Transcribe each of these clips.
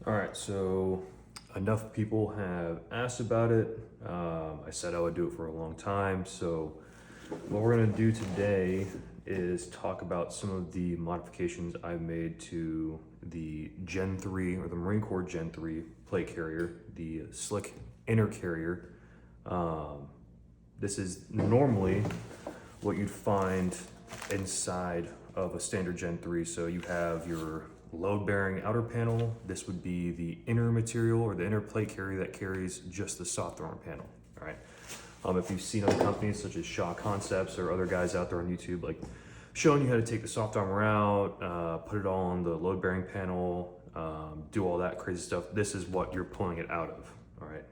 All right, so enough people have asked about it. I said I would do it for a long time. So what we're gonna do today is talk about some of the modifications I've made to the Gen 3 or the Marine Corps Gen 3 plate carrier, the slick inner carrier. This is normally what you'd find inside of a standard Gen 3. So you have your load bearing outer panel. This would be the inner material or the inner plate carrier that carries just the soft armor panel. All right. If you've seen other companies such as Shaw Concepts or other guys out there on YouTube, like showing you how to take the soft armor out, put it all on the load bearing panel, do all that crazy stuff. This is what you're pulling it out of. All right.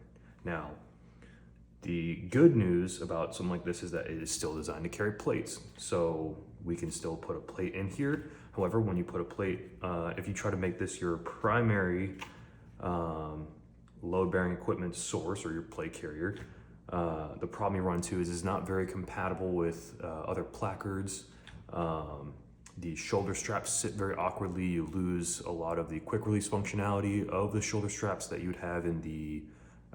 Now, the good news about something like this is that it is still designed to carry plates. So we can still put a plate in here. However, when you put a plate, if you try to make this your primary load-bearing equipment source or your plate carrier, the problem you run into is it's not very compatible with other placards. The shoulder straps sit very awkwardly. You lose a lot of the quick release functionality of the shoulder straps that you'd have in the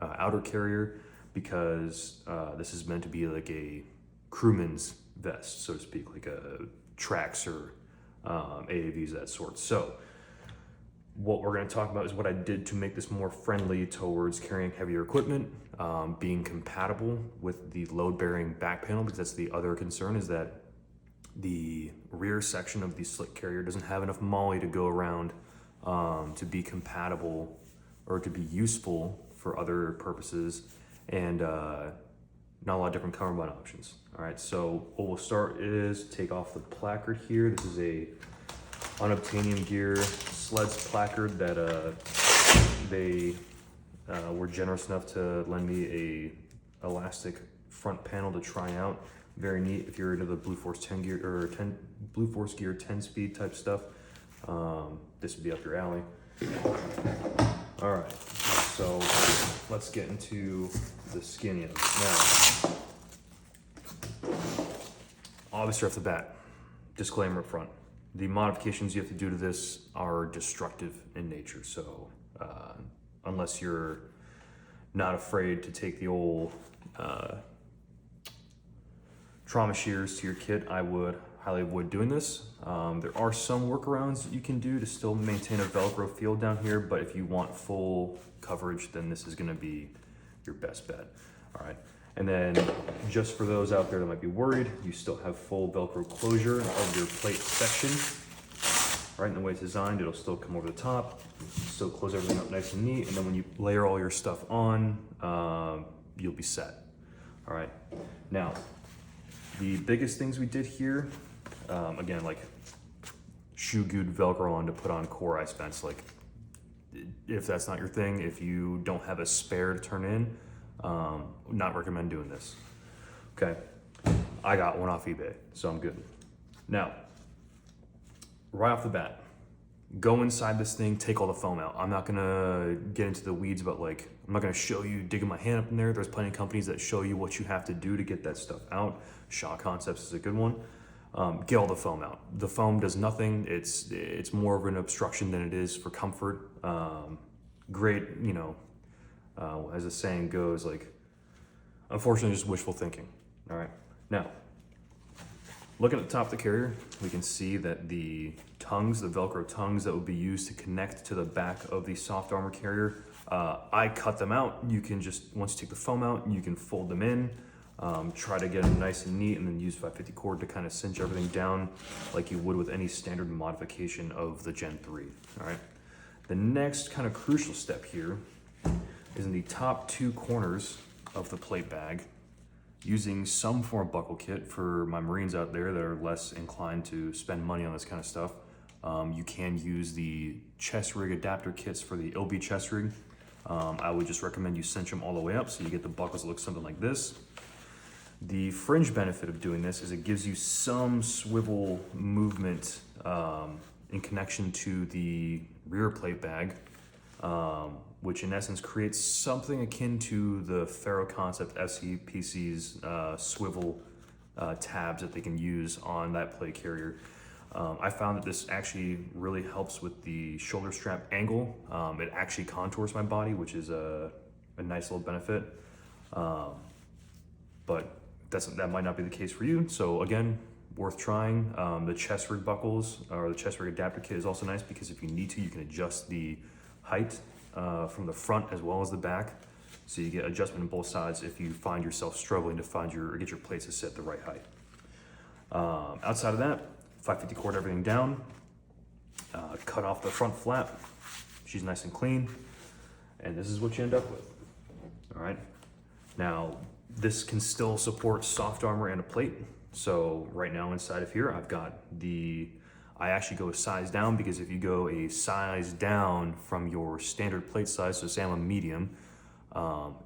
outer carrier, because this is meant to be like a crewman's vest, so to speak, like a Trax or AAVs, that sort. So what we're going to talk about is what I did to make this more friendly towards carrying heavier equipment, being compatible with the load-bearing back panel, because that's the other concern, is that the rear section of the slick carrier doesn't have enough MOLLE to go around to be compatible or to be useful for other purposes, and not a lot of different cover button options. All right, so what we'll start is take off the placard here. This is a unobtainium gear sleds placard that they were generous enough to lend me a elastic front panel to try out. Very neat if you're into the Blue Force 10 gear or Blue Force gear 10 speed type stuff. This would be up your alley. All right, so let's get into the skinny of it. Now, obviously off the bat, disclaimer up front, the modifications you have to do to this are destructive in nature. So unless you're not afraid to take the old trauma shears to your kit, I would highly avoid doing this. There are some workarounds that you can do to still maintain a Velcro feel down here, but if you want full coverage, then this is gonna be your best bet. All right, and then just for those out there that might be worried, you still have full Velcro closure of your plate section. Right, in the way it's designed, it'll still come over the top, still close everything up nice and neat, and then when you layer all your stuff on, you'll be set. All right, now, the biggest things we did here, again, like shoe glued Velcro on to put on core ice vents. Like, if that's not your thing, if you don't have a spare to turn in, not recommend doing this. Okay, I got one off eBay, so I'm good. Now, right off the bat, go inside this thing, take all the foam out. I'm not gonna get into the weeds about, like, I'm not gonna show you digging my hand up in there. There's plenty of companies that show you what you have to do to get that stuff out. Shaw Concepts is a good one. Get all the foam out. The foam does nothing. It's more of an obstruction than it is for comfort. Great, you know, as the saying goes, like, unfortunately, just wishful thinking. All right, now, looking at the top of the carrier, we can see that the tongues, the Velcro tongues that would be used to connect to the back of the soft armor carrier, I cut them out. You can just, once you take the foam out, you can fold them in, try to get them nice and neat, and then use 550 cord to kind of cinch everything down like you would with any standard modification of the Gen 3, all right? The next kind of crucial step here is in the top two corners of the plate bag, using some form of buckle kit. For my Marines out there that are less inclined to spend money on this kind of stuff, you can use the chest rig adapter kits for the ILBE chest rig. I would just recommend you cinch them all the way up so you get the buckles that look something like this. The fringe benefit of doing this is it gives you some swivel movement in connection to the rear plate bag, which in essence creates something akin to the Faro Concept SCPC's swivel tabs that they can use on that plate carrier. I found that this actually really helps with the shoulder strap angle. It actually contours my body, which is a nice little benefit. But that might not be the case for you. So again, worth trying. The chest rig buckles or the chest rig adapter kit is also nice because if you need to, you can adjust the height from the front as well as the back. So you get adjustment on both sides if you find yourself struggling to get your plates to sit the right height. Outside of that, 550 cord everything down, cut off the front flap. She's nice and clean. And this is what you end up with. All right. Now, this can still support soft armor and a plate. So right now inside of here, I've got I actually go a size down because if you go a size down from your standard plate size, so say I'm a medium,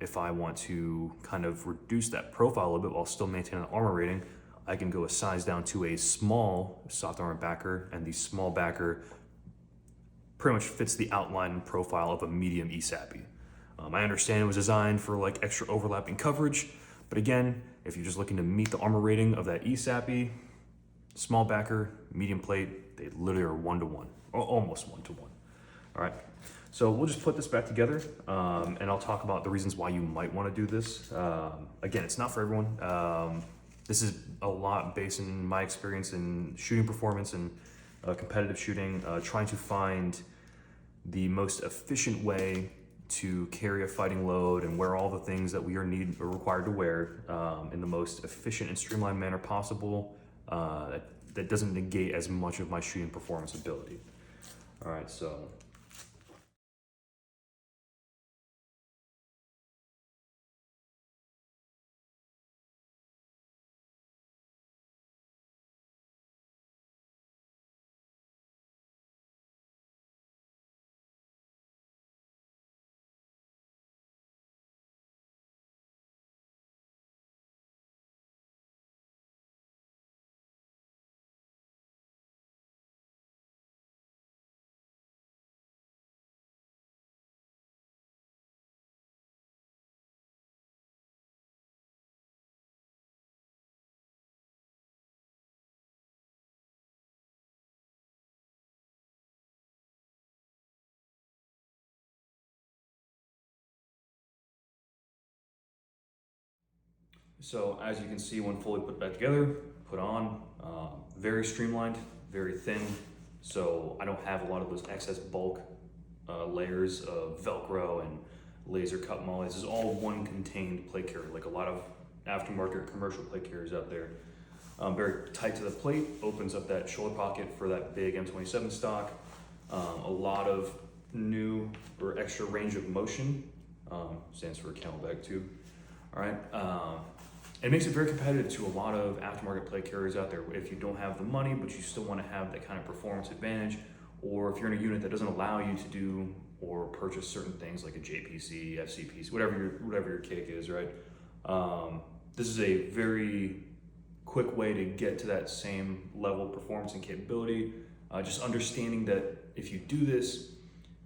if I want to kind of reduce that profile a little bit while still maintaining the armor rating, I can go a size down to a small soft armor backer, and the small backer pretty much fits the outline and profile of a medium ESAPI. I understand it was designed for like extra overlapping coverage, but again, if you're just looking to meet the armor rating of that ESAPI, small backer, medium plate, they literally are 1-to-1, or almost 1-to-1. All right, so we'll just put this back together, and I'll talk about the reasons why you might want to do this. Again, it's not for everyone. This is a lot based in my experience in shooting performance and competitive shooting, trying to find the most efficient way to carry a fighting load and wear all the things that we are required to wear in the most efficient and streamlined manner possible that doesn't negate as much of my shooting performance ability. All right, so. So as you can see, when fully put back together, put on, very streamlined, very thin. So I don't have a lot of those excess bulk layers of Velcro and laser cut mold. This is all one contained plate carrier, like a lot of aftermarket commercial plate carriers out there. Very tight to the plate, opens up that shoulder pocket for that big M27 stock. A lot of new or extra range of motion, stands for Camelback tube. All right. It makes it very competitive to a lot of aftermarket plate carriers out there. If you don't have the money, but you still want to have that kind of performance advantage, or if you're in a unit that doesn't allow you to do or purchase certain things like a JPC, FCPC, whatever your cake is, right? This is a very quick way to get to that same level of performance and capability. Just understanding that if you do this,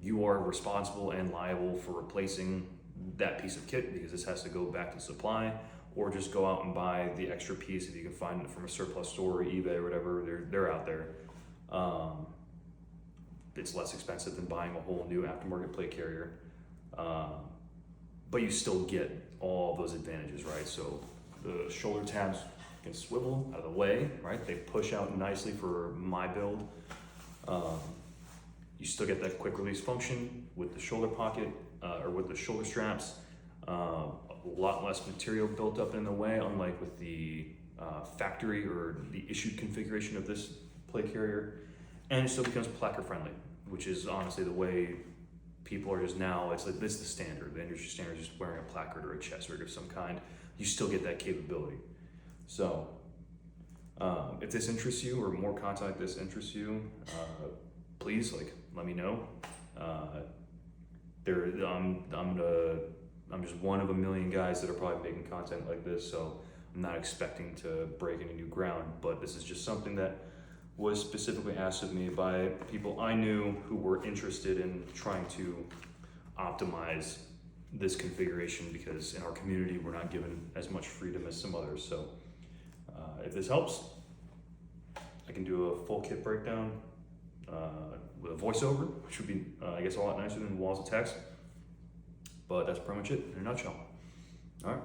you are responsible and liable for replacing that piece of kit because this has to go back to supply, or just go out and buy the extra piece if you can find it from a surplus store or eBay or whatever, they're out there. It's less expensive than buying a whole new aftermarket plate carrier, but you still get all those advantages, right? So the shoulder tabs can swivel out of the way, right? They push out nicely for my build. You still get that quick release function with the shoulder pocket or with the shoulder straps. A lot less material built up in the way, unlike with the factory or the issued configuration of this plate carrier. And it still becomes placard friendly, which is honestly the way people are just now. It's like this is the standard. The industry standard is just wearing a placard or a chest rig of some kind. You still get that capability. So if this interests you or more content like this interests you, please let me know. I'm just one of a million guys that are probably making content like this, so I'm not expecting to break any new ground, but this is just something that was specifically asked of me by people I knew who were interested in trying to optimize this configuration, because in our community we're not given as much freedom as some others. So if this helps, again, can do a full kit breakdown with a voiceover, which would be, I guess, a lot nicer than walls of text. But that's pretty much it in a nutshell. All right.